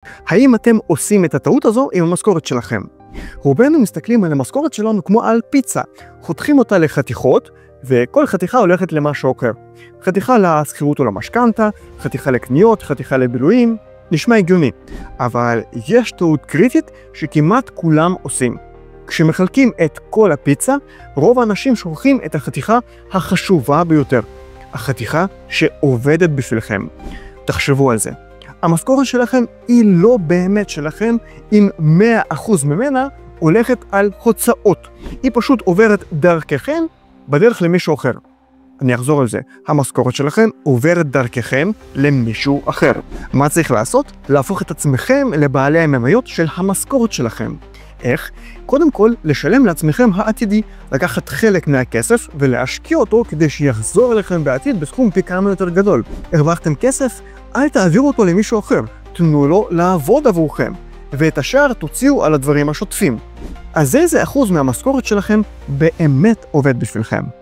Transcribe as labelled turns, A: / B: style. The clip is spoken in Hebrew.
A: האם אתם עושים את הטעות הזו עם המשכורת שלכם? רובנו מסתכלים על המשכורת שלנו כמו על פיצה. חותכים אותה לחתיכות, וכל חתיכה הולכת למשהו אחר. חתיכה לשכירות או למשכנתה, חתיכה לקניות, חתיכה לבילויים. נשמע הגיוני. אבל יש טעות קריטית שכמעט כולם עושים. כשמחלקים את כל הפיצה, רוב האנשים שוכחים את החתיכה החשובה ביותר. החתיכה שעובדת בשבילכם. תחשבו על זה. המשכורת שלכם היא לא באמת שלכם, אם 100% ממנה הולכת על הוצאות. היא פשוט עוברת דרככם בדרך למישהו אחר. אני אחזור על זה. המשכורת שלכם עוברת דרככם למישהו אחר. מה צריך לעשות? להפוך את עצמכם לבעלי המניות של המשכורת שלכם. איך? קודם כל, לשלם לעצמכם העתידי, לקחת חלק מהכסף ולהשקיע אותו כדי שיחזור אליכם בעתיד בסכום פי כמה יותר גדול. הרווחתם כסף? אל תעבירו אותו למישהו אחר. תנו לו לעבוד עבורכם. ואת השאר תוציאו על הדברים השוטפים. אז איזה אחוז מהמשכורת שלכם באמת עובד בשבילכם?